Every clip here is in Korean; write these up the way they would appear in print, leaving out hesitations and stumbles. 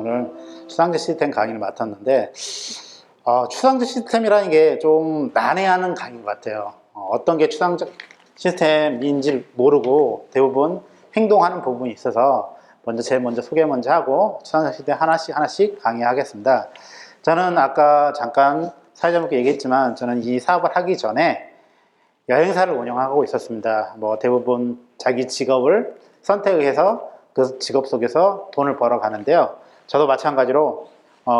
오늘 추상적 시스템 강의를 맡았는데 추상적 시스템이라는 게 좀 난해하는 강의인 것 같아요. 어떤 게 추상적 시스템인지 모르고 대부분 행동하는 부분이 있어서 제일 먼저 소개 하고 추상적 시스템 하나씩 강의하겠습니다. 저는 아까 잠깐 사회자분께 얘기했지만 저는 이 사업을 하기 전에 여행사를 운영하고 있었습니다. 대부분 자기 직업을 선택해서 그 직업 속에서 돈을 벌어 가는데요. 저도 마찬가지로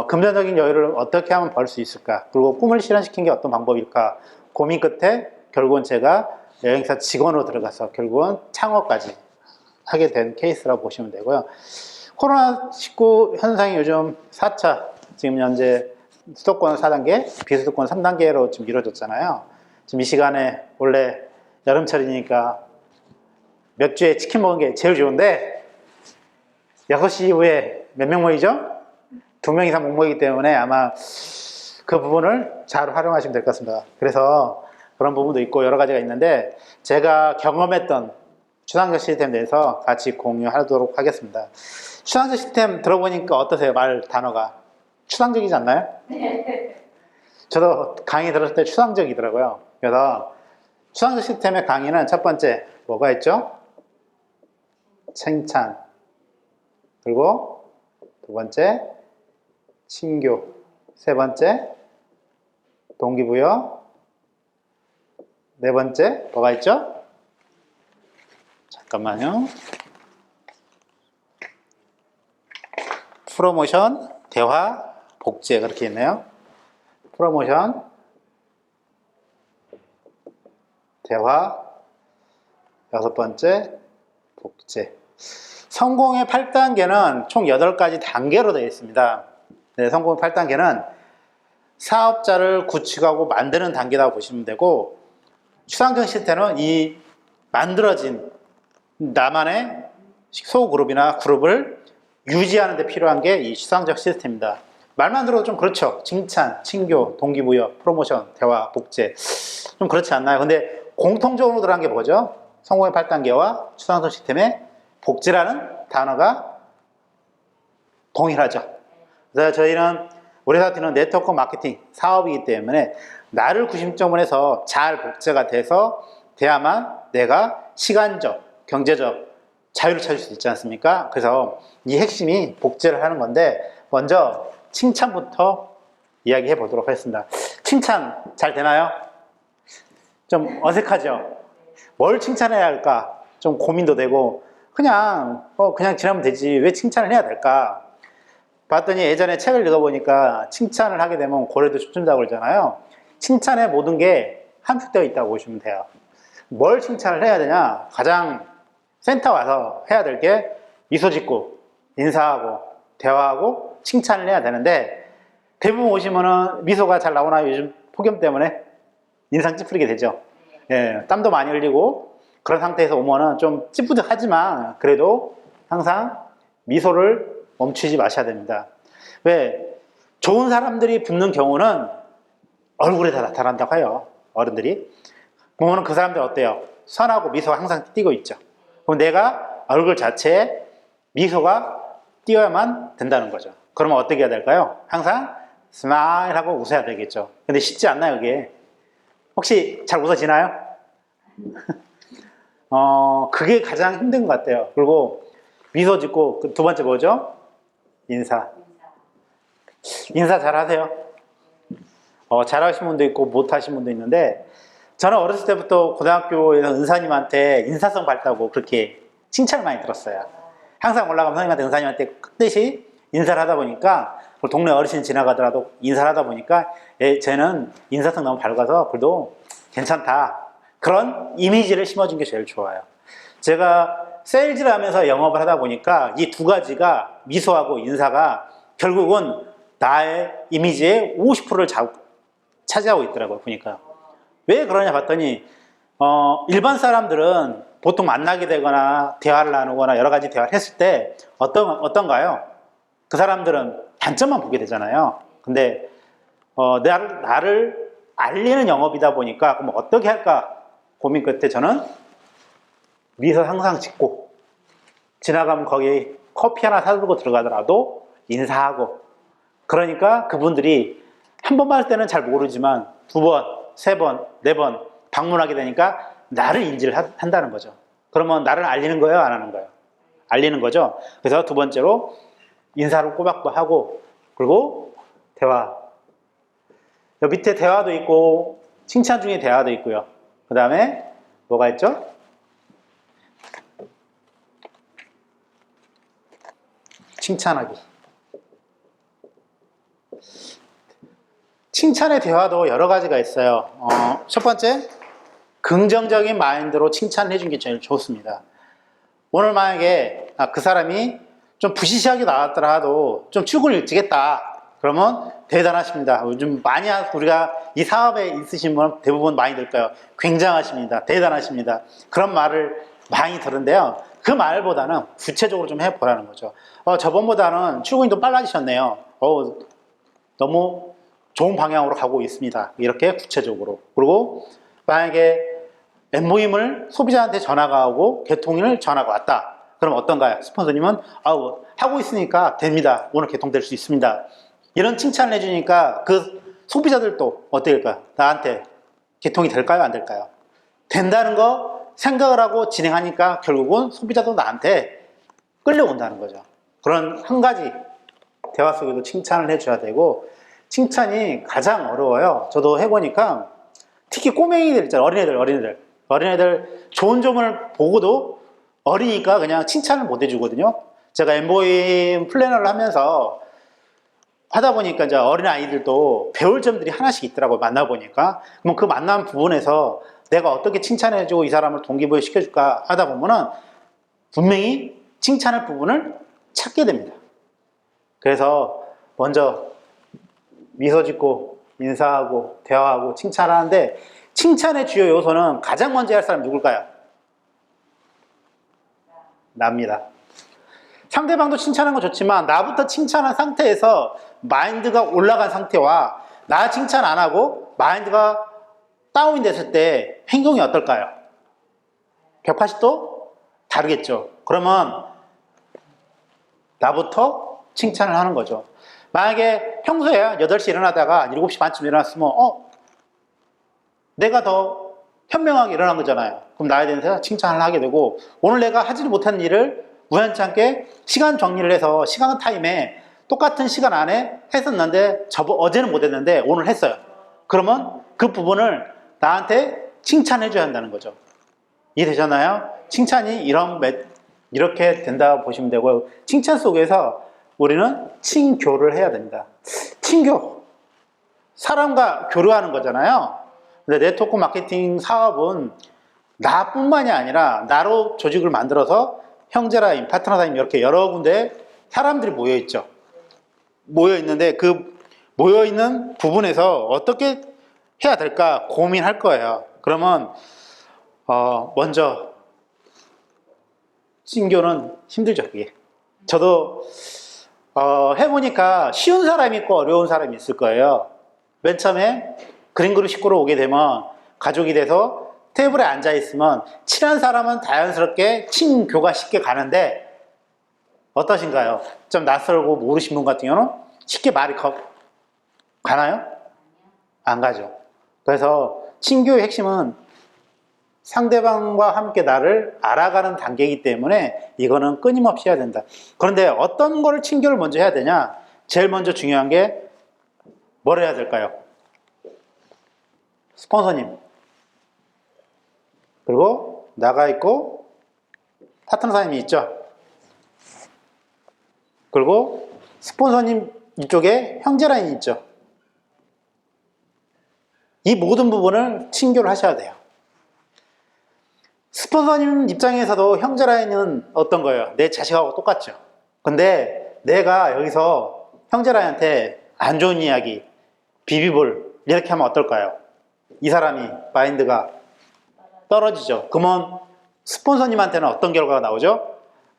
금전적인 여유를 어떻게 하면 벌 수 있을까, 그리고 꿈을 실현시키는 게 어떤 방법일까 고민 끝에 결국은 제가 여행사 직원으로 들어가서 결국은 창업까지 하게 된 케이스라고 보시면 되고요. 코로나19 현상이 요즘 4차, 지금 현재 수도권 4단계, 비수도권 3단계로 지금 이루어졌잖아요. 지금 이 시간에 원래 여름철이니까 몇 주에 치킨 먹은 게 제일 좋은데 6시 이후에 몇 명 모이죠? 2명 이상 못 모이기 때문에 아마 그 부분을 잘 활용하시면 될 것 같습니다. 그래서 그런 부분도 있고 여러 가지가 있는데 제가 경험했던 추상적 시스템에 대해서 같이 공유하도록 하겠습니다. 추상적 시스템 들어보니까 어떠세요? 단어가 추상적이지 않나요? 저도 강의 들었을 때 추상적이더라고요. 그래서 추상적 시스템의 강의는 첫 번째 뭐가 있죠? 칭찬, 그리고 두 번째 친교, 세 번째 동기부여, 네 번째 뭐가 있죠? 잠깐만요. 프로모션, 대화, 복제, 그렇게 있네요. 프로모션, 대화, 여섯 번째 복제. 성공의 8단계는 총 8가지 단계로 되어 있습니다. 네, 성공의 8단계는 사업자를 구축하고 만드는 단계라고 보시면 되고, 추상적 시스템은 이 만들어진 나만의 소그룹이나 그룹을 유지하는 데 필요한 게 이 추상적 시스템입니다. 말만 들어도 좀 그렇죠. 칭찬, 친교, 동기부여, 프로모션, 대화, 복제. 좀 그렇지 않나요? 근데 공통적으로 들어간 게 뭐죠? 성공의 8단계와 추상적 시스템의 복제라는 단어가 동일하죠. 그래서 저희는 우리 사업팀은 네트워크 마케팅 사업이기 때문에 나를 중심점으로 해서 잘 복제가 돼서 돼야만 내가 시간적, 경제적 자유를 찾을 수 있지 않습니까? 그래서 이 핵심이 복제를 하는 건데, 먼저 칭찬부터 이야기해 보도록 하겠습니다. 칭찬 잘 되나요? 좀 어색하죠? 뭘 칭찬해야 할까? 좀 고민도 되고, 그냥 지나면 되지. 왜 칭찬을 해야 될까? 봤더니 예전에 책을 읽어보니까 칭찬을 하게 되면 고래도 춤춘다고 그러잖아요. 칭찬의 모든 게 함축되어 있다고 보시면 돼요. 뭘 칭찬을 해야 되냐? 가장 센터 와서 해야 될 게 미소 짓고 인사하고 대화하고 칭찬을 해야 되는데, 대부분 오시면은 미소가 잘 나오나요? 요즘 폭염 때문에 인상 찌푸리게 되죠. 예, 땀도 많이 흘리고 그런 상태에서 오면은 좀 찌뿌듯하지만 그래도 항상 미소를 멈추지 마셔야 됩니다. 왜? 좋은 사람들이 붙는 경우는 얼굴에 다 나타난다고 해요. 어른들이 보면은 그 사람들 어때요? 선하고 미소가 항상 띄고 있죠. 그럼 내가 얼굴 자체에 미소가 띄어야만 된다는 거죠. 그러면 어떻게 해야 될까요? 항상 스마일 하고 웃어야 되겠죠. 근데 쉽지 않나요, 이게? 혹시 잘 웃어지나요? 그게 가장 힘든 것 같아요. 그리고 미소 짓고, 두 번째 뭐죠? 인사 잘 하세요? 잘하신 분도 있고 못하신 분도 있는데, 저는 어렸을 때부터 고등학교에서 은사님한테 인사성 밝다고 그렇게 칭찬을 많이 들었어요. 항상 올라가면 선생님한테, 은사님한테 끄듯이 인사를 하다 보니까, 동네 어르신 지나가더라도 인사를 하다 보니까 쟤는 인사성 너무 밝아서 그래도 괜찮다, 그런 이미지를 심어준 게 제일 좋아요. 제가 세일즈를 하면서 영업을 하다 보니까 이 두 가지가, 미소하고 인사가 결국은 나의 이미지의 50%를 차지하고 있더라고요. 보니까 왜 그러냐 봤더니 일반 사람들은 보통 만나게 되거나 대화를 나누거나 여러 가지 대화를 했을 때 어떤가요? 그 사람들은 단점만 보게 되잖아요. 근데 나를 알리는 영업이다 보니까 그럼 어떻게 할까 고민 끝에 저는 미소 항상 짓고, 지나가면 거기 커피 하나 사들고 들어가더라도 인사하고. 그러니까 그분들이 한 번 봤을 때는 잘 모르지만 두 번, 세 번, 네 번 방문하게 되니까 나를 인지를 한다는 거죠. 그러면 나를 알리는 거예요, 안 하는 거예요? 알리는 거죠. 그래서 두 번째로 인사를 꼬박꼬박 하고, 그리고 대화. 여기 밑에 대화도 있고 칭찬 중에 대화도 있고요. 그 다음에 뭐가 있죠? 칭찬하기. 칭찬의 대화도 여러 가지가 있어요. 첫 번째, 긍정적인 마인드로 칭찬해 주는 게 제일 좋습니다. 오늘 만약에 그 사람이 좀 부시시하게 나왔더라 하도 좀 출근을 일찍 했다. 그러면 대단하십니다. 요즘 많이 우리가 이 사업에 있으신 분은 대부분 많이 들까요? 굉장하십니다. 대단하십니다. 그런 말을 많이 들은데요. 그 말보다는 구체적으로 좀 해보라는 거죠. 저번보다는 출근이 좀 빨라지셨네요. 너무 좋은 방향으로 가고 있습니다. 이렇게 구체적으로. 그리고 만약에 엠모임을 소비자한테 전화가 오고 개통일 전화가 왔다. 그럼 어떤가요? 스폰서님은 하고 있으니까 됩니다. 오늘 개통될 수 있습니다. 이런 칭찬을 해주니까 그 소비자들도 어떻게 될까요? 나한테 개통이 될까요? 안 될까요? 된다는 거 생각을 하고 진행하니까 결국은 소비자도 나한테 끌려온다는 거죠. 그런 한 가지 대화 속에도 칭찬을 해줘야 되고, 칭찬이 가장 어려워요. 저도 해보니까 특히 꼬맹이들 있잖아요. 어린애들 좋은 점을 보고도 어리니까 그냥 칭찬을 못 해주거든요. 제가 엠보임 플래너를 하면서 하다 보니까 이제 어린 아이들도 배울 점들이 하나씩 있더라고요. 만나보니까. 그럼 그 만난 부분에서 내가 어떻게 칭찬해주고 이 사람을 동기부여 시켜줄까 하다 보면은 분명히 칭찬할 부분을 찾게 됩니다. 그래서 먼저 미소 짓고 인사하고 대화하고 칭찬하는데, 칭찬의 주요 요소는 가장 먼저 할 사람 누굴까요? 나입니다. 상대방도 칭찬하는 건 좋지만 나부터 칭찬한 상태에서 마인드가 올라간 상태와 나 칭찬 안 하고 마인드가 다운이 됐을 때 행동이 어떨까요? 180도 다르겠죠. 그러면 나부터 칭찬을 하는 거죠. 만약에 평소에 8시 일어나다가 7시 반쯤 일어났으면 내가 더 현명하게 일어난 거잖아요. 그럼 나에 대해서 칭찬을 하게 되고, 오늘 내가 하지 못한 일을 우연찮게 시간 정리를 해서 시간 타임에 똑같은 시간 안에 했었는데 어제는 못했는데 오늘 했어요. 그러면 그 부분을 나한테 칭찬해 줘야 한다는 거죠. 이해되셨나요? 칭찬이 이렇게 된다고 보시면 되고요. 칭찬 속에서 우리는 칭교를 해야 됩니다. 칭교, 사람과 교류하는 거잖아요. 근데 네트워크 마케팅 사업은 나뿐만이 아니라 나로 조직을 만들어서 형제라인, 파트너라인 이렇게 여러 군데 사람들이 모여있죠. 모여있는데 그 모여있는 부분에서 어떻게 해야 될까 고민할 거예요. 그러면 먼저 칭교는 힘들죠. 그게. 저도 해보니까 쉬운 사람이 있고 어려운 사람이 있을 거예요. 맨 처음에 그림 그리고 식구로 오게 되면 가족이 돼서 테이블에 앉아 있으면 친한 사람은 자연스럽게 친교가 쉽게 가는데, 어떠신가요? 좀 낯설고 모르신 분 같은 경우는 쉽게 말이 가나요? 안 가죠. 그래서 친교의 핵심은 상대방과 함께 나를 알아가는 단계이기 때문에 이거는 끊임없이 해야 된다. 그런데 어떤 거를 친교를 먼저 해야 되냐? 제일 먼저 중요한 게 뭘 해야 될까요? 스폰서님, 그리고 나가 있고 파트너 사님이 있죠. 그리고 스폰서님 이쪽에 형제 라인이 있죠. 이 모든 부분을 친교를 하셔야 돼요. 스폰서님 입장에서도 형제 라인은 어떤 거예요? 내 자식하고 똑같죠. 근데 내가 여기서 형제 라인한테 안 좋은 이야기, 비비볼 이렇게 하면 어떨까요? 이 사람이 마인드가 떨어지죠. 그러면 스폰서님한테는 어떤 결과가 나오죠?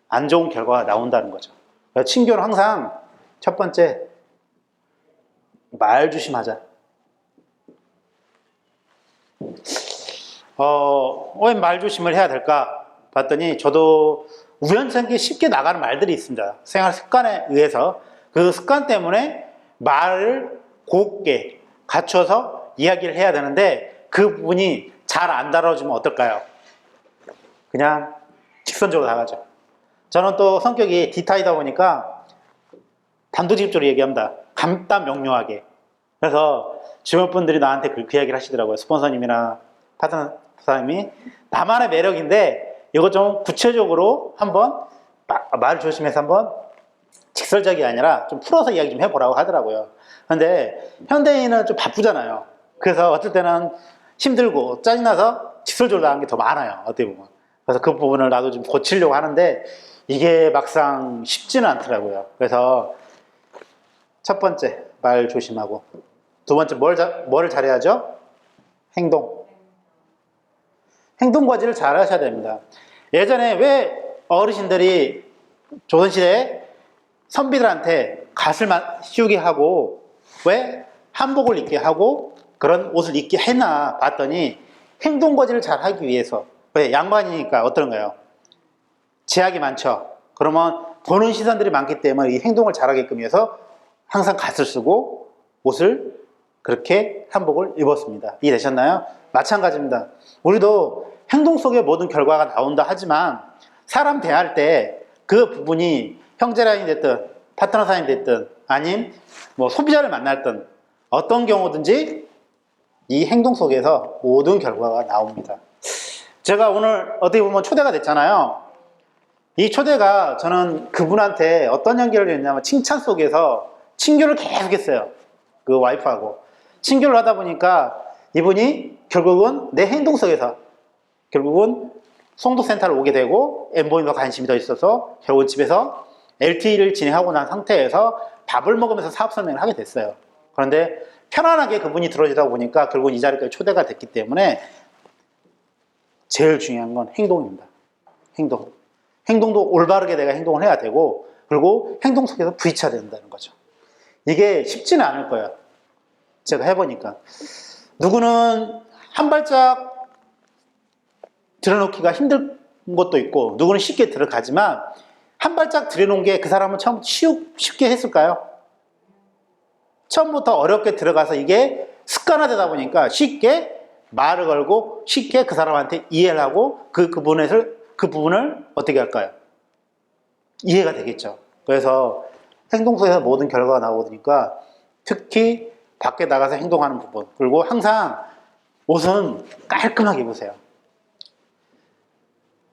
안 좋은 결과가 나온다는 거죠. 친교는 항상 첫 번째 말 조심하자. 왜 말 조심을 해야 될까 봤더니 저도 우연찮게 쉽게 나가는 말들이 있습니다. 생활 습관에 의해서. 그 습관 때문에 말을 곱게 갖춰서 이야기를 해야 되는데 그 부분이 잘 안 다뤄주면 어떨까요? 그냥 직선적으로 나가죠. 저는 또 성격이 D타입이다 보니까 단도직입적으로 얘기합니다. 간단 명료하게. 그래서 주변 분들이 나한테 그 이야기를 하시더라고요. 스폰서님이나 파트너사님이 나만의 매력인데 이거 좀 구체적으로 한번 말 조심해서 한번 직설적이 아니라 좀 풀어서 이야기 좀 해보라고 하더라고요. 근데 현대인은 좀 바쁘잖아요. 그래서 어떨 때는 힘들고 짜증나서 직설적으로 나가는 게 더 많아요. 어떻게 보면. 그래서 그 부분을 나도 좀 고치려고 하는데 이게 막상 쉽지는 않더라고요. 그래서 첫 번째, 말 조심하고. 두 번째, 뭐를 잘해야죠? 행동. 행동 과제를 잘 하셔야 됩니다. 예전에 왜 어르신들이 조선시대에 선비들한테 갓을 씌우게 하고 왜 한복을 입게 하고 그런 옷을 입게 했나 봤더니 행동 과제를 잘 하기 위해서. 왜? 양반이니까 어떤가요? 제약이 많죠. 그러면 보는 시선들이 많기 때문에 이 행동을 잘하게끔 해서 항상 갓을 쓰고 옷을 그렇게 한복을 입었습니다. 이해되셨나요? 마찬가지입니다. 우리도 행동 속에 모든 결과가 나온다 하지만 사람 대할 때 그 부분이 형제라인이 됐든 파트너 사이이 됐든 아님 뭐 소비자를 만날든 어떤 경우든지 이 행동 속에서 모든 결과가 나옵니다. 제가 오늘 어떻게 보면 초대가 됐잖아요. 이 초대가 저는 그분한테 어떤 연결을 했냐면 칭찬 속에서 친교를 계속 했어요. 그 와이프하고. 친교를 하다 보니까 이분이 결국은 내 행동 속에서 결국은 송도센터를 오게 되고 엠보이더 관심이 더 있어서 결국은 집에서 LTE를 진행하고 난 상태에서 밥을 먹으면서 사업 설명을 하게 됐어요. 그런데 편안하게 그분이 들어주다 보니까 결국은 이 자리까지 초대가 됐기 때문에 제일 중요한 건 행동입니다. 행동. 행동도 올바르게 내가 행동을 해야 되고 그리고 행동 속에서 부딪혀야 된다는 거죠. 이게 쉽지는 않을 거예요. 제가 해보니까. 누구는 한 발짝 들여놓기가 힘든 것도 있고 누구는 쉽게 들어가지만 한 발짝 들여놓은 게 그 사람은 처음부터 쉽게 했을까요? 처음부터 어렵게 들어가서 이게 습관화되다 보니까 쉽게 말을 걸고 쉽게 그 사람한테 이해를 하고 그 부분을 어떻게 할까요? 이해가 되겠죠. 그래서 행동 속에서 모든 결과가 나오니까 특히 밖에 나가서 행동하는 부분 그리고 항상 옷은 깔끔하게 입으세요.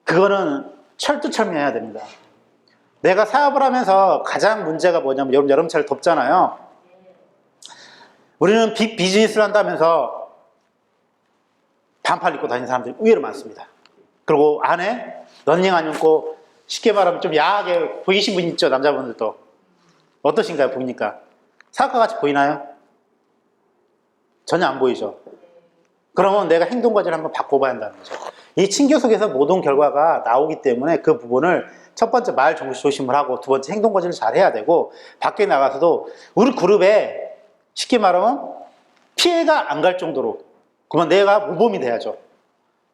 그거는 철두철미해야 됩니다. 내가 사업을 하면서 가장 문제가 뭐냐면 여름철 덥잖아요. 우리는 빅 비즈니스를 한다면서 반팔 입고 다니는 사람들이 의외로 많습니다. 그리고 안에 런닝 안 입고 쉽게 말하면 좀 야하게 보이신 분 있죠. 남자분들도. 어떠신가요? 보이니까. 사업과 같이 보이나요? 전혀 안 보이죠. 그러면 내가 행동 과제를 한번 바꿔봐야 한다는 거죠. 이 친교 속에서 모든 결과가 나오기 때문에 그 부분을 첫 번째 말 조심을 하고 두 번째 행동 과제를 잘 해야 되고 밖에 나가서도 우리 그룹에 쉽게 말하면 피해가 안 갈 정도로 그러면 내가 모범이 돼야죠.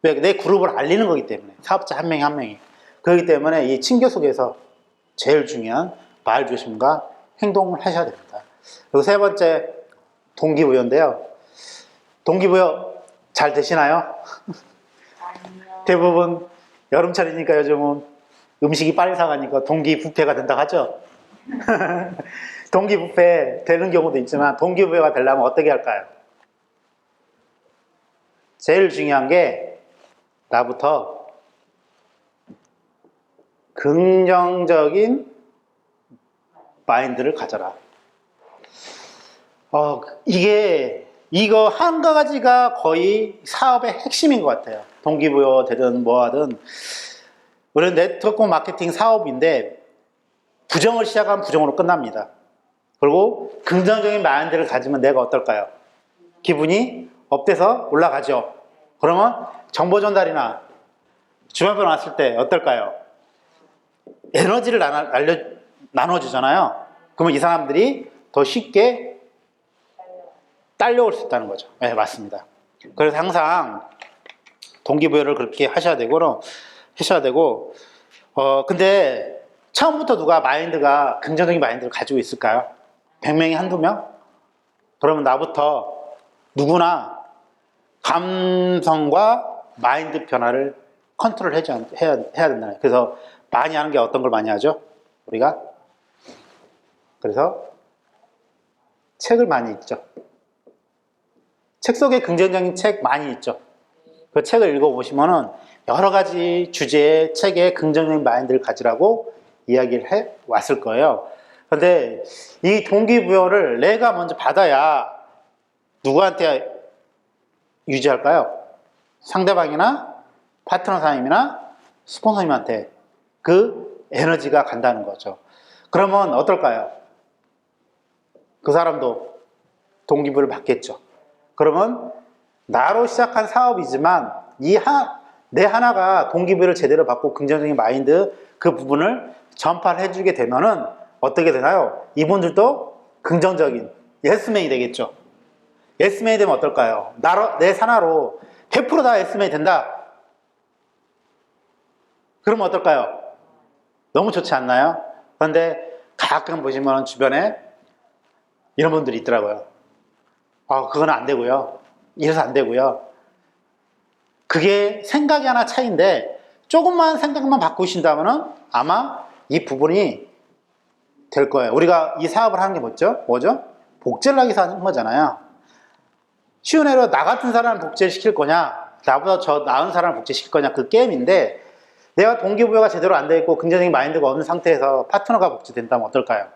왜? 내 그룹을 알리는 거기 때문에 사업자 한 명이 한 명이 그렇기 때문에 이 친교 속에서 제일 중요한 말 조심과 행동을 하셔야 됩니다. 그리고 세 번째 동기부여인데요. 동기부여 잘 되시나요? 대부분 여름철이니까 요즘은 음식이 빨리 상하니까 동기부패가 된다고 하죠. 동기부패 되는 경우도 있지만 동기부여가 되려면 어떻게 할까요? 제일 중요한 게 나부터 긍정적인 마인드를 가져라. 이거 한 가지가 거의 사업의 핵심인 것 같아요. 동기부여 되든 뭐 하든. 우리는 네트워크 마케팅 사업인데 부정을 시작하면 부정으로 끝납니다. 그리고 긍정적인 마인드를 가지면 내가 어떨까요? 기분이 업돼서 올라가죠. 그러면 정보 전달이나 주변에 왔을 때 어떨까요? 에너지를 나눠주잖아요. 그러면 이 사람들이 더 쉽게 딸려올 수 있다는 거죠. 네, 맞습니다. 그래서 항상 동기부여를 그렇게 하셔야 되고, 근데 처음부터 누가 마인드가 긍정적인 마인드를 가지고 있을까요? 100명이 한두 명? 그러면 나부터 누구나 감성과 마인드 변화를 컨트롤 해야 된다. 그래서 많이 하는 게 어떤 걸 많이 하죠? 우리가? 그래서 책을 많이 읽죠. 책 속에 긍정적인 책 많이 있죠. 그 책을 읽어보시면은 여러 가지 주제의 책에 긍정적인 마인드를 가지라고 이야기를 해 왔을 거예요. 그런데 이 동기부여를 내가 먼저 받아야 누구한테 유지할까요? 상대방이나 파트너 사장님이나 스폰서님한테 그 에너지가 간다는 거죠. 그러면 어떨까요? 그 사람도 동기부여를 받겠죠. 그러면 나로 시작한 사업이지만 내 하나가 동기부여를 제대로 받고 긍정적인 마인드 그 부분을 전파를 해주게 되면은 어떻게 되나요? 이분들도 긍정적인 예스맨이 되겠죠. 예스맨이 되면 어떨까요? 내 하나로 100%다 예스맨이 된다. 그러면 어떨까요? 너무 좋지 않나요? 그런데 가끔 보시면 주변에 이런 분들이 있더라고요. 그건 안 되고요. 이래서 안 되고요. 그게 생각이 하나 차이인데 조금만 생각만 바꾸신다면 아마 이 부분이 될 거예요. 우리가 이 사업을 하는 게 뭐죠? 복제를 하기 위해서 하는 거잖아요. 쉬운 예로 나 같은 사람을 복제시킬 거냐, 나보다 저 나은 사람을 복제시킬 거냐, 그 게임인데 내가 동기부여가 제대로 안 돼 있고 긍정적인 마인드가 없는 상태에서 파트너가 복제된다면 어떨까요?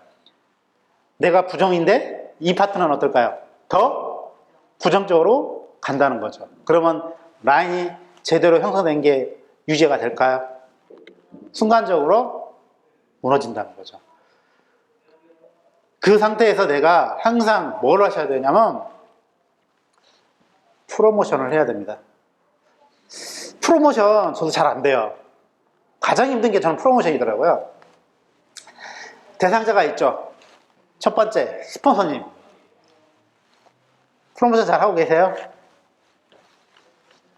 내가 부정인데 이 파트너는 어떨까요? 더 부정적으로 간다는 거죠. 그러면 라인이 제대로 형성된 게 유지가 될까요? 순간적으로 무너진다는 거죠. 그 상태에서 내가 항상 뭘 하셔야 되냐면 프로모션을 해야 됩니다. 프로모션 저도 잘 안 돼요. 가장 힘든 게 저는 프로모션이더라고요. 대상자가 있죠. 첫 번째 스폰서님. 프로모션 잘 하고 계세요?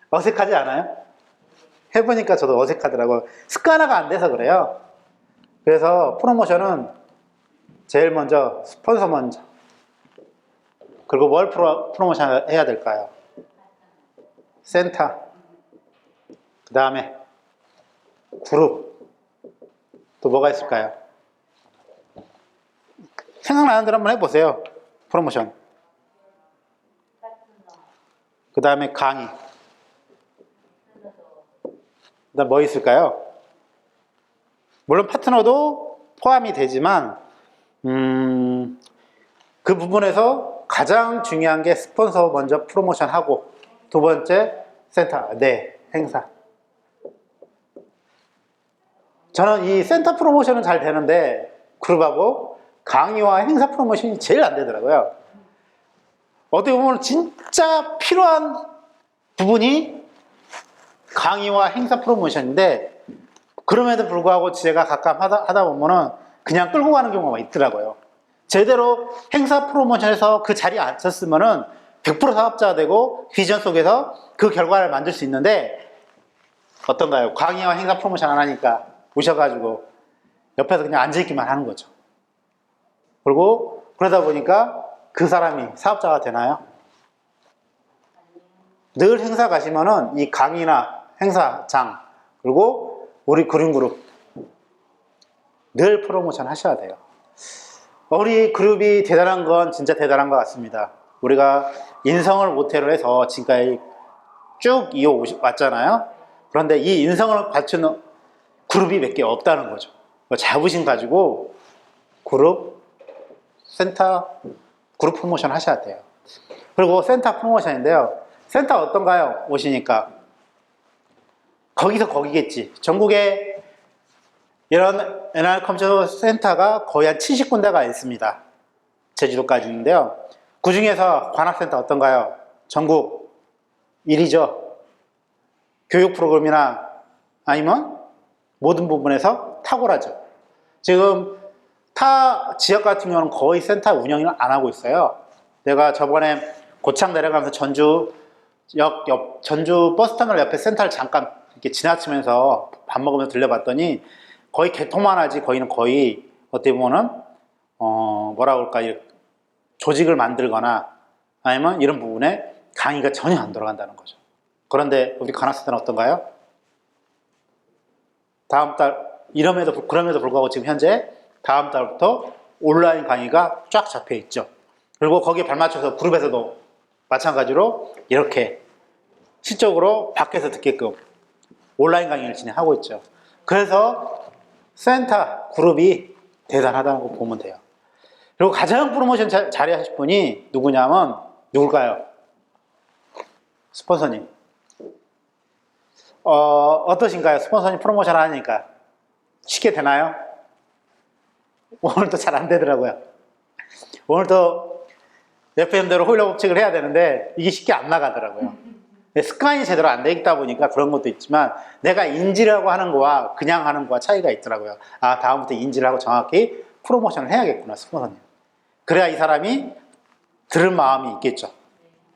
어색하지 않아요? 해보니까 저도 어색하더라고요. 습관화가 안 돼서 그래요. 그래서 프로모션은 제일 먼저 스폰서 먼저, 그리고 뭘 프로모션 해야 될까요? 센터, 그 다음에 그룹, 또 뭐가 있을까요? 생각나는 대로 한번 해보세요. 프로모션, 그 다음에 강의, 그 다음 뭐 있을까요? 물론 파트너도 포함이 되지만 그 부분에서 가장 중요한 게 스폰서 먼저 프로모션 하고, 두 번째 센터, 행사. 저는 이 센터 프로모션은 잘 되는데 그룹하고 강의와 행사 프로모션이 제일 안 되더라고요. 어떻게 보면 진짜 필요한 부분이 강의와 행사 프로모션인데 그럼에도 불구하고 제가 가끔 하다 보면은 그냥 끌고 가는 경우가 있더라고요. 제대로 행사 프로모션에서 그 자리에 앉혔으면은 100% 사업자가 되고 비전 속에서 그 결과를 만들 수 있는데 어떤가요? 강의와 행사 프로모션 안 하니까 오셔가지고 옆에서 그냥 앉아있기만 하는 거죠. 그리고 그러다 보니까 그 사람이 사업자가 되나요? 늘 행사 가시면은 이 강의나 행사장, 그리고 우리 그룹 늘 프로모션 하셔야 돼요. 우리 그룹이 대단한 건 진짜 대단한 것 같습니다. 우리가 인성을 모태로 해서 지금까지 쭉 이어왔잖아요. 그런데 이 인성을 갖춘 그룹이 몇 개 없다는 거죠. 자부심 가지고 그룹, 센터, 그룹 프로모션 하셔야 돼요. 그리고 센터 프로모션인데요. 센터 어떤가요? 오시니까 거기서 거기겠지. 전국에 이런 NR 컴퓨터 센터가 거의 한 70군데가 있습니다. 제주도까지 있는데요. 그 중에서 관악센터 어떤가요? 전국 1위죠. 교육 프로그램이나 아니면 모든 부분에서 탁월하죠. 지금 타 지역 같은 경우는 거의 센터 운영을 안 하고 있어요. 내가 저번에 고창 내려가면서 전주 버스터미널 옆에 센터를 잠깐 이렇게 지나치면서 밥 먹으면서 들려봤더니 거의 개통만 하지 거기는 거의 어떻게 보면은 뭐라 그럴까, 조직을 만들거나 아니면 이런 부분에 강의가 전혀 안 돌아간다는 거죠. 그런데 우리 가나스대는 어떤가요? 다음 달 그럼에도 불구하고 지금 현재 다음 달부터 온라인 강의가 쫙 잡혀 있죠. 그리고 거기에 발맞춰서 그룹에서도 마찬가지로 이렇게 시적으로 밖에서 듣게끔 온라인 강의를 진행하고 있죠. 그래서 센터 그룹이 대단하다는 거 보면 돼요. 그리고 가장 프로모션 잘하실 분이 누구냐면 누굴까요? 스폰서님. 어떠신가요? 스폰서님 프로모션 하니까 쉽게 되나요? 오늘도 잘 안 되더라고요. 오늘도 FM대로 호일러 법칙을 해야 되는데 이게 쉽게 안 나가더라고요. 습관이 제대로 안 돼 있다 보니까 그런 것도 있지만 내가 인지라고 하는 거와 그냥 하는 거와 차이가 있더라고요. 아, 다음부터 인지를 하고 정확히 프로모션을 해야겠구나, 스폰서님. 그래야 이 사람이 들을 마음이 있겠죠.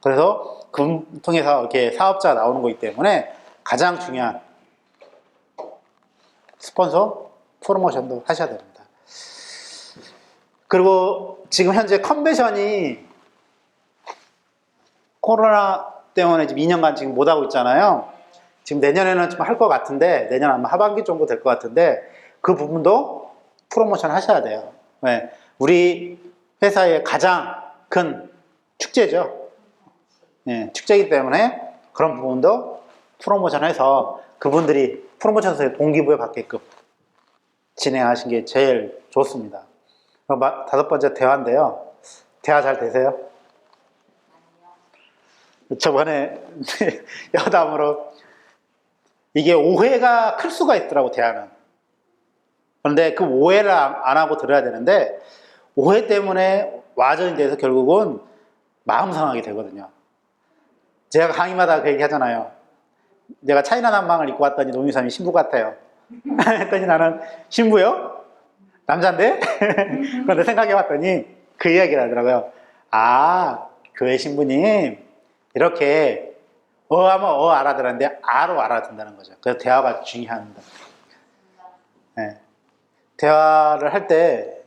그래서 그 통해서 이렇게 사업자가 나오는 거기 때문에 가장 중요한 스폰서 프로모션도 하셔야 됩니다. 그리고 지금 현재 컨벤션이 코로나 때문에 지금 2년간 지금 못하고 있잖아요. 지금 내년에는 좀 할 것 같은데, 내년 아마 하반기 정도 될 것 같은데, 그 부분도 프로모션 하셔야 돼요. 네. 우리 회사의 가장 큰 축제죠. 네, 축제이기 때문에 그런 부분도 프로모션 해서 그분들이 프로모션에서 동기부여 받게끔 진행하신 게 제일 좋습니다. 다섯 번째 대화인데요. 대화 잘 되세요? 저번에 여담으로 이게 오해가 클 수가 있더라고, 대화는. 그런데 그 오해를 안 하고 들어야 되는데 오해 때문에 와전이 돼서 결국은 마음 상하게 되거든요. 제가 강의마다 그 얘기 하잖아요. 내가 차이나 남방을 입고 왔더니 노미삼이 신부 같아요. 했더니 나는 신부요? 남잔데? 그런데 생각해봤더니 그 이야기를 하더라고요. 아, 교회 신부님 이렇게 하면 알아들었는데 아로 알아듣는다는 거죠. 그래서 대화가 중요합니다. 네. 대화를 할 때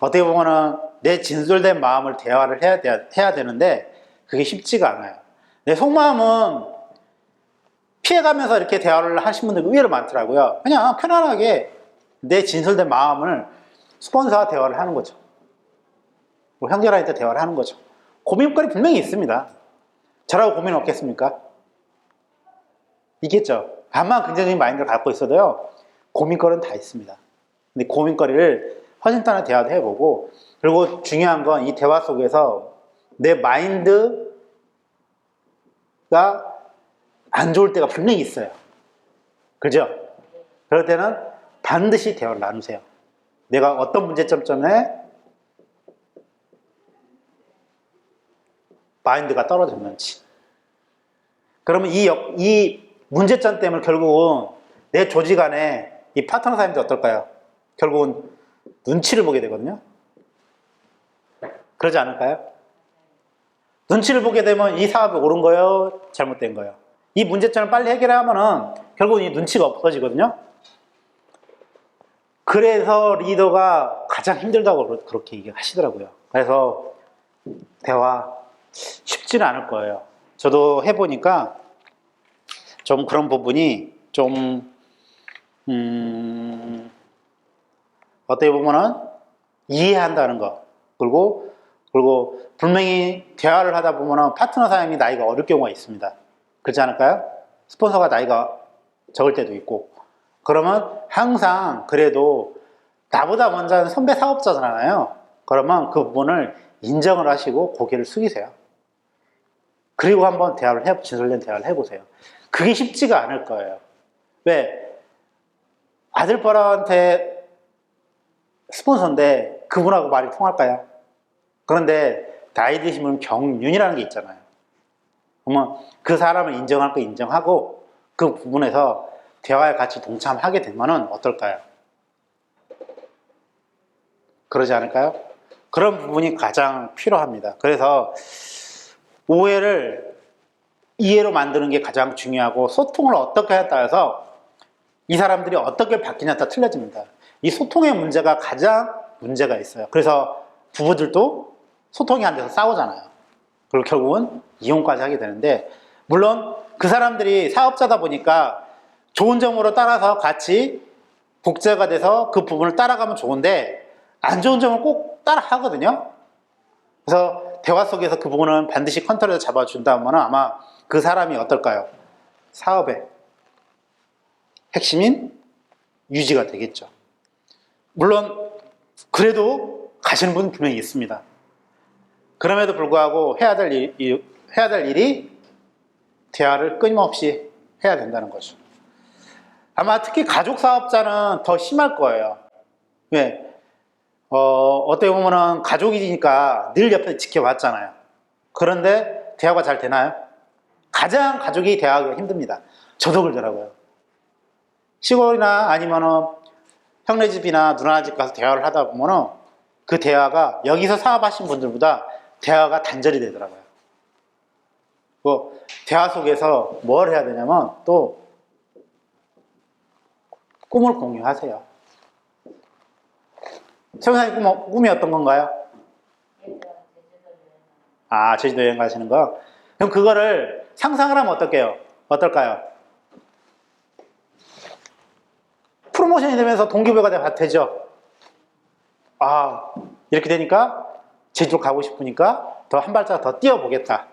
어떻게 보면은 내 진솔된 마음을 대화를 해야 되는데 그게 쉽지가 않아요. 내 속마음은 피해가면서 이렇게 대화를 하신 분들 의외로 많더라고요. 그냥 편안하게 내 진솔된 마음을 스폰서와 대화를 하는 거죠. 형제라한테 대화를 하는 거죠. 고민거리 분명히 있습니다. 저라고 고민 없겠습니까? 있겠죠. 다만 긍정적인 마인드를 갖고 있어도요, 고민거리는 다 있습니다. 근데 고민거리를 허심탄회 대화도 해보고, 그리고 중요한 건 이 대화 속에서 내 마인드가 안 좋을 때가 분명히 있어요. 그죠? 그럴 때는 반드시 대화를 나누세요. 내가 어떤 문제점 때문에 마인드가 떨어졌는지. 그러면 이 문제점 때문에 결국은 내 조직 안에 이 파트너 사람들이 어떨까요? 결국은 눈치를 보게 되거든요. 그러지 않을까요? 눈치를 보게 되면 이 사업이 옳은 거예요? 잘못된 거예요? 이 문제점을 빨리 해결하면은 결국은 이 눈치가 없어지거든요. 그래서 리더가 가장 힘들다고 그렇게 얘기하시더라고요. 그래서 대화 쉽지는 않을 거예요. 저도 해보니까 좀 그런 부분이 좀 어떻게 보면은 이해한다는 거, 그리고 분명히 대화를 하다 보면은 파트너 사람이 나이가 어릴 경우가 있습니다. 그렇지 않을까요? 스폰서가 나이가 적을 때도 있고. 그러면 항상 그래도 나보다 먼저 하는 선배 사업자잖아요. 그러면 그 부분을 인정을 하시고 고개를 숙이세요. 그리고 한번 진솔된 대화를 해보세요. 그게 쉽지가 않을 거예요. 왜? 아들뻘한테 스폰서인데 그분하고 말이 통할까요? 그런데 나이 드신 분 경륜이라는 게 있잖아요. 그러면 그 사람을 인정할 거 인정하고 그 부분에서 대화에 같이 동참하게 되면은 어떨까요? 그러지 않을까요? 그런 부분이 가장 필요합니다. 그래서 오해를 이해로 만드는 게 가장 중요하고 소통을 어떻게 하에 따라서 이 사람들이 어떻게 바뀌냐에 따라 틀려집니다. 이 소통의 문제가 가장 문제가 있어요. 그래서 부부들도 소통이 안 돼서 싸우잖아요. 그리고 결국은 이혼까지 하게 되는데, 물론 그 사람들이 사업자다 보니까 좋은 점으로 따라서 같이 복제가 돼서 그 부분을 따라가면 좋은데, 안 좋은 점을 꼭 따라 하거든요. 그래서 대화 속에서 그 부분은 반드시 컨트롤해서 잡아준다면 아마 그 사람이 어떨까요? 사업의 핵심인 유지가 되겠죠. 물론 그래도 가시는 분은 분명히 있습니다. 그럼에도 불구하고 해야 될 일이 대화를 끊임없이 해야 된다는 거죠. 아마 특히 가족 사업자는 더 심할 거예요. 왜? 어떻게 보면은 가족이니까 늘 옆에 지켜봤잖아요. 그런데 대화가 잘 되나요? 가장 가족이 대화하기가 힘듭니다. 저도 그러더라고요. 시골이나 아니면은 형네 집이나 누나 집 가서 대화를 하다 보면은 그 대화가 여기서 사업하신 분들보다 대화가 단절이 되더라고요. 대화 속에서 뭘 해야 되냐면 또 꿈을 공유하세요. 최근에 꿈이 어떤 건가요? 아, 제주도 여행 가시는 거? 그럼 그거를 상상을 하면 어떨까요? 프로모션이 되면서 동기부여가 되죠? 아, 이렇게 되니까 제주도 가고 싶으니까 더 한 발짝 더 뛰어보겠다.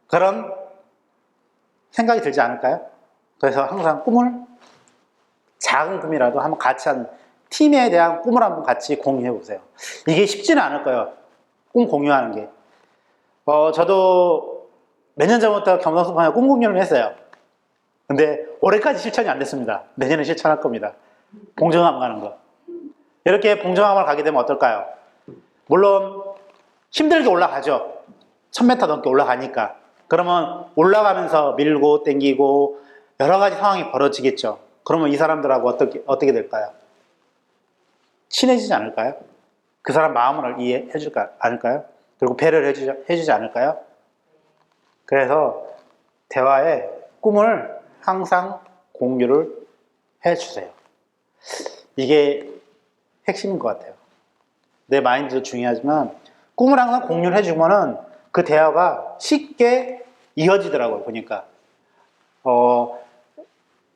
그런 생각이 들지 않을까요? 그래서 항상 꿈을 작은 꿈이라도 한번 같이 팀에 대한 꿈을 한번 같이 공유해 보세요. 이게 쉽지는 않을 거예요. 꿈 공유하는 게. 저도 몇 년 전부터 겸손스럽게 꿈 공유를 했어요. 근데 올해까지 실천이 안 됐습니다. 내년에 실천할 겁니다. 봉정암 가는 거. 이렇게 봉정암을 가게 되면 어떨까요? 물론 힘들게 올라가죠. 1000m 넘게 올라가니까. 그러면 올라가면서 밀고 땡기고 여러 가지 상황이 벌어지겠죠. 그러면 이 사람들하고 어떻게 될까요? 친해지지 않을까요? 그 사람 마음을 이해해 주지 않을까요? 그리고 배려를 해주지 않을까요? 그래서 대화에 꿈을 항상 공유를 해주세요. 이게 핵심인 것 같아요. 내 마인드도 중요하지만 꿈을 항상 공유를 해주면은 그 대화가 쉽게 이어지더라고요. 보니까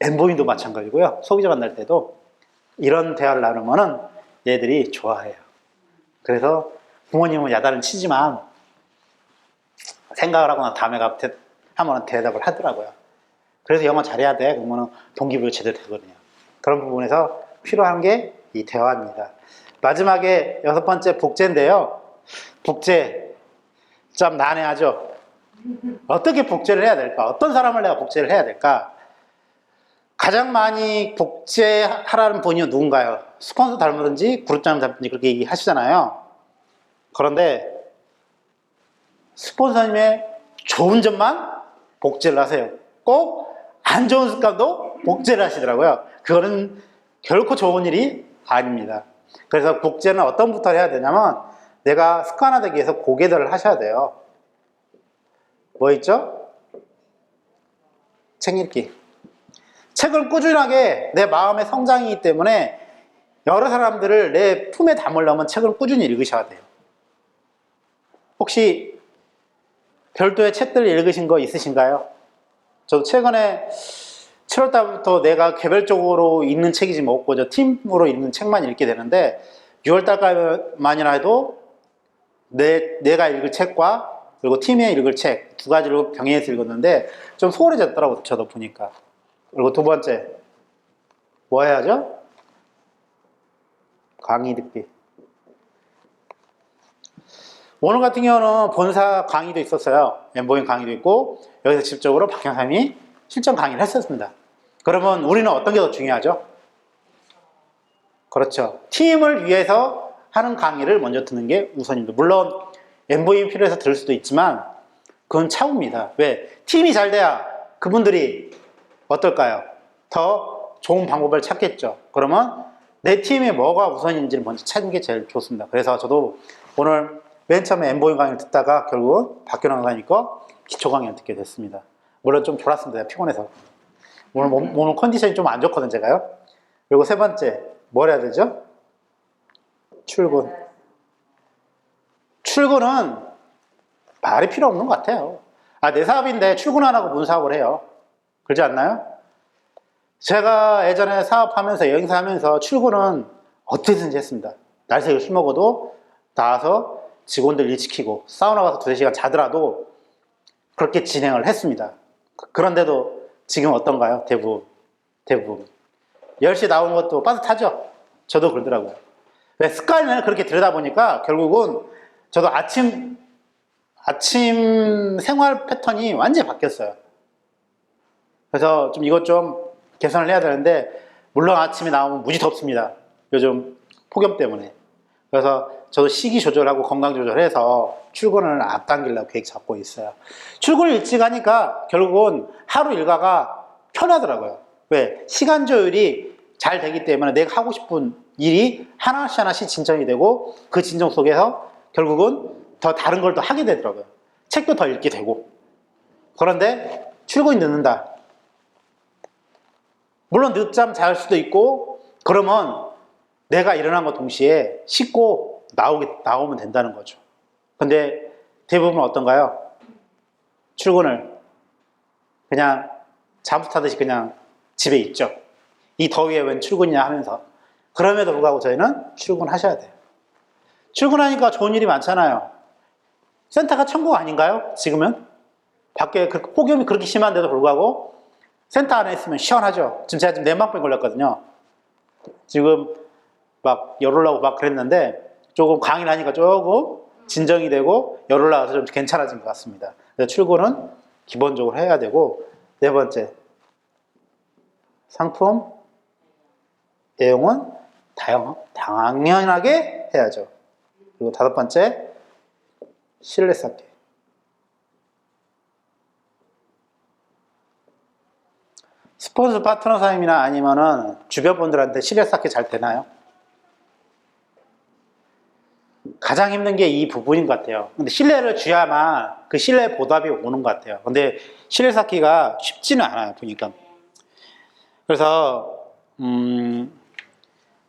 엠보인도 마찬가지고요. 소비자 만날 때도 이런 대화를 나누면은 얘들이 좋아해요. 그래서 부모님은 야단을 치지만 생각을 하거나 다음에 하면 대답을 하더라고요. 그래서 영어 잘해야 돼. 그러면 동기부여 제대로 되거든요. 그런 부분에서 필요한 게 이 대화입니다. 마지막에 6번째 복제인데요. 복제 좀 난해하죠. 어떻게 복제를 해야 될까? 어떤 사람을 내가 복제를 해야 될까? 가장 많이 복제하라는 분이 누군가요? 스폰서 닮든지 그룹장 닮든지 그렇게 얘기하시잖아요. 그런데 스폰서님의 좋은 점만 복제를 하세요. 꼭 안 좋은 습관도 복제를 하시더라고요. 그거는 결코 좋은 일이 아닙니다. 그래서 복제는 어떤 부터 해야 되냐면 내가 습관화되기 위해서 고개들을 하셔야 돼요. 뭐 있죠? 책 읽기. 책을 꾸준하게 내 마음의 성장이기 때문에 여러 사람들을 내 품에 담으려면 책을 꾸준히 읽으셔야 돼요. 혹시 별도의 책들 읽으신 거 있으신가요? 저도 최근에 7월달부터 내가 개별적으로 읽는 책이지 뭐고 저 팀으로 읽는 책만 읽게 되는데 6월달까지만이라 해도 내가 읽을 책과 그리고 팀에 읽을 책 두 가지로 병행해서 읽었는데 좀 소홀해졌더라고요. 저도 보니까. 그리고 두 번째 뭐 해야죠? 강의 듣기. 오늘 같은 경우는 본사 강의도 있었어요. 엠보잉 강의도 있고 여기서 직접적으로 박 형사님이 실전 강의를 했었습니다. 그러면 우리는 어떤 게 더 중요하죠? 그렇죠. 팀을 위해서 하는 강의를 먼저 듣는 게 우선입니다. 물론 엠보잉이 필요해서 들을 수도 있지만 그건 차후입니다. 왜? 팀이 잘 돼야 그분들이 어떨까요? 더 좋은 방법을 찾겠죠. 그러면 내 팀에 뭐가 우선인지를 먼저 찾는 게 제일 좋습니다. 그래서 저도 오늘 맨 처음에 엠보잉 강의를 듣다가 결국은 박균환 강사님 거 기초 강의를 듣게 됐습니다. 물론 좀 졸았습니다. 피곤해서. 오늘 컨디션이 좀 안 좋거든, 제가요. 그리고 세 번째, 뭘 해야 되죠? 출근. 출근은 말이 필요 없는 것 같아요. 내 사업인데 출근 안 하고 무슨 사업을 해요? 그러지 않나요? 제가 예전에 사업하면서, 여행사하면서 출근은 어떻게든지 했습니다. 날새고 술 먹어도 나와서 직원들 일 시키고 사우나 가서 2-3시간 자더라도 그렇게 진행을 했습니다. 그런데도 지금 어떤가요? 대부분 10시 나오는 것도 빠듯하죠? 저도 그러더라고요. 왜 습관을 그렇게 들여다보니까 결국은 저도 아침 생활 패턴이 완전히 바뀌었어요. 그래서 좀 이것 좀 개선을 해야 되는데, 물론 아침에 나오면 무지 덥습니다. 요즘 폭염 때문에. 그래서 저도 식이 조절하고 건강 조절해서 출근을 앞당기려고 계획 잡고 있어요. 출근을 일찍 하니까 결국은 하루 일과가 편하더라고요. 왜? 시간 조율이 잘 되기 때문에 내가 하고 싶은 일이 하나씩 진정이 되고, 그 진정 속에서 결국은 더 다른 걸 더 하게 되더라고요. 책도 더 읽게 되고. 그런데 출근이 늦는다. 물론 늦잠 잘 수도 있고, 그러면 내가 일어난 것 동시에 씻고 나오면 된다는 거죠. 근데 대부분 어떤가요? 출근을 그냥 잠수 타듯이 그냥 집에 있죠. 이 더위에 웬 출근이냐 하면서. 그럼에도 불구하고 저희는 출근하셔야 돼요. 출근하니까 좋은 일이 많잖아요. 센터가 천국 아닌가요? 지금은? 밖에 폭염이 그렇게 심한데도 불구하고 센터 안에 있으면 시원하죠. 지금 제가 내막병 걸렸거든요. 지금 막 열 올라오고 막 그랬는데 조금 강의 하니까 조금 진정이 되고 열 올라와서 좀 괜찮아진 것 같습니다. 그래서 출근은 기본적으로 해야 되고, 네 번째, 상품 내용은 당연하게 해야죠. 그리고 5번째, 신뢰 쌓기. 스폰서 파트너 사임이나 아니면은 주변 분들한테 신뢰 쌓기 잘 되나요? 가장 힘든 게 이 부분인 것 같아요. 근데 신뢰를 줘야만 그 신뢰 보답이 오는 것 같아요. 근데 신뢰 쌓기가 쉽지는 않아요, 보니까. 그래서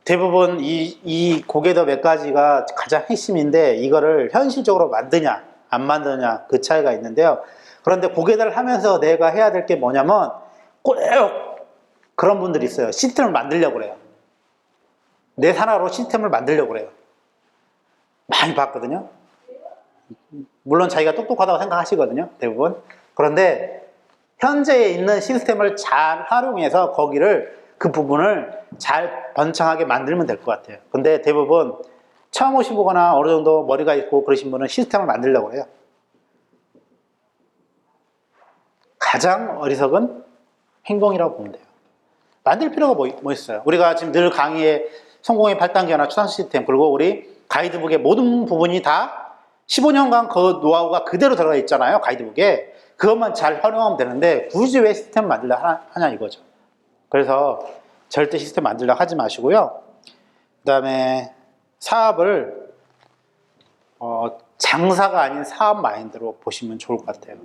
대부분 이 고개도 몇 가지가 가장 핵심인데, 이거를 현실적으로 만드냐 안 만드냐 그 차이가 있는데요. 그런데 고개들을 하면서 내가 해야 될 게 뭐냐면, 꼭 그런 분들이 있어요. 시스템을 만들려고 그래요. 내 산하로 시스템을 만들려고 그래요. 많이 봤거든요. 물론 자기가 똑똑하다고 생각하시거든요, 대부분. 그런데 현재에 있는 시스템을 잘 활용해서 그 부분을 잘 번창하게 만들면 될 것 같아요. 근데 대부분 처음 오시거나 어느 정도 머리가 있고 그러신 분은 시스템을 만들려고 해요. 가장 어리석은 행동이라고 보면 돼요. 만들 필요가 뭐 있어요? 우리가 지금 늘 강의에 성공의 8단계나 추산 시스템, 그리고 우리 가이드북의 모든 부분이 다 15년간 그 노하우가 그대로 들어가 있잖아요, 가이드북에. 그것만 잘 활용하면 되는데 굳이 왜 시스템 만들려 하냐 이거죠. 그래서 절대 시스템 만들려 하지 마시고요. 그 다음에 사업을 장사가 아닌 사업 마인드로 보시면 좋을 것 같아요.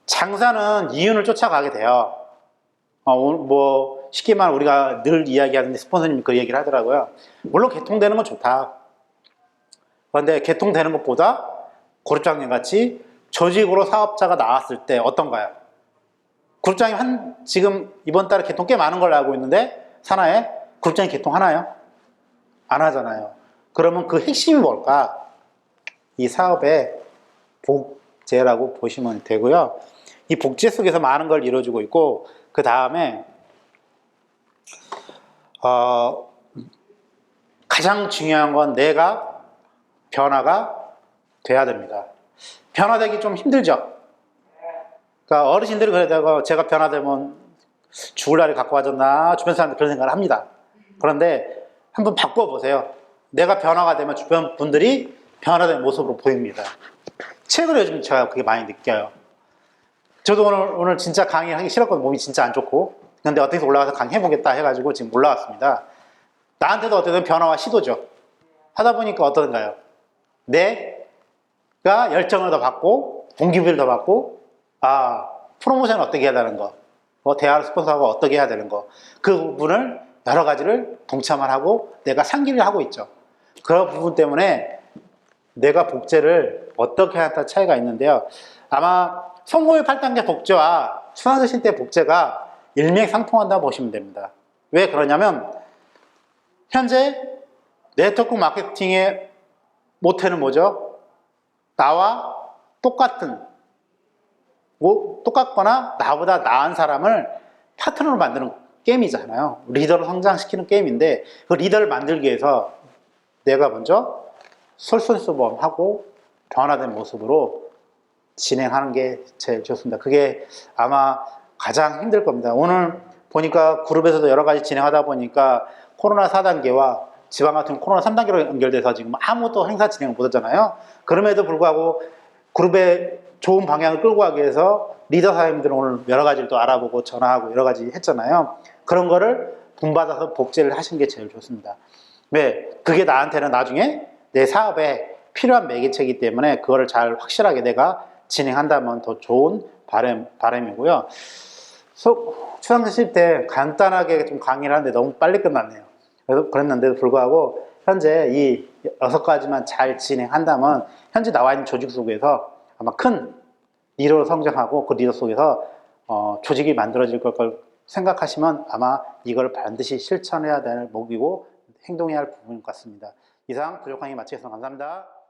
장사는 이윤을 쫓아가게 돼요. 쉽게 말하면 우리가 늘 이야기하는데 스폰서님이 그 얘기를 하더라고요. 물론 개통되는 건 좋다. 그런데 개통되는 것보다 그룹장님 같이 조직으로 사업자가 나왔을 때 어떤가요? 그룹장님 지금 이번 달에 개통 꽤 많은 걸로 알고 있는데 산하에 그룹장님 개통하나요? 안 하잖아요. 그러면 그 핵심이 뭘까? 이 사업의 복제라고 보시면 되고요. 이 복제 속에서 많은 걸 이루어주고 있고, 그 다음에 가장 중요한 건 내가 변화가 돼야 됩니다. 변화되기 좀 힘들죠? 그러니까 어르신들이 그러다가 제가 변화되면 죽을 날이 갖고 와졌나 주변 사람들 그런 생각을 합니다. 그런데 한번 바꿔보세요. 내가 변화가 되면 주변 분들이 변화된 모습으로 보입니다. 최근에 요즘 제가 그게 많이 느껴요. 저도 오늘 진짜 강의하기 싫었거든요. 몸이 진짜 안 좋고. 근데 어떻게 올라가서 강의해보겠다 해가지고 지금 올라왔습니다. 나한테도 어쨌든 변화와 시도죠. 하다 보니까 어떤가요? 내가 열정을 더 받고 동기부여를 더 받고, 프로모션을 어떻게 해야 되는 거, 대화를 스폰서하고 어떻게 해야 되는 거, 그 부분을 여러 가지를 동참을 하고 내가 상기를 하고 있죠. 그런 부분 때문에 내가 복제를 어떻게 하냐에 차이가 있는데요. 아마 성공의 8단계 복제와 수강생 때 복제가 일맥상통한다고 보시면 됩니다. 왜 그러냐면 현재 네트워크 마케팅의 모태는 뭐죠? 나와 똑같거나 나보다 나은 사람을 파트너로 만드는 게임이잖아요. 리더로 성장시키는 게임인데 그 리더를 만들기 위해서 내가 먼저 솔선수범하고 변화된 모습으로 진행하는 게 제일 좋습니다. 그게 아마 가장 힘들 겁니다. 오늘 보니까 그룹에서도 여러 가지 진행하다 보니까 코로나 4단계와 지방 같은 코로나 3단계로 연결돼서 지금 아무것도 행사 진행을 못하잖아요. 그럼에도 불구하고 그룹의 좋은 방향을 끌고 가기 위해서 리더 사장님들은 오늘 여러 가지를 또 알아보고 전화하고 여러 가지 했잖아요. 그런 거를 본받아서 복제를 하시는 게 제일 좋습니다. 왜? 그게 나한테는 나중에 내 사업에 필요한 매개체이기 때문에 그거를 잘 확실하게 내가 진행한다면 더 좋은 바람이고요. 수강생 때 간단하게 좀 강의를 하는데 너무 빨리 끝났네요. 그랬는데도 불구하고 현재 이 6가지만 잘 진행한다면 현재 나와 있는 조직 속에서 아마 큰 리더로 성장하고 그 리더 속에서 조직이 만들어질 걸 생각하시면 아마 이걸 반드시 실천해야 될 목이고 행동해야 할 부분인 것 같습니다. 이상 부족 강의 마치겠습니다. 감사합니다.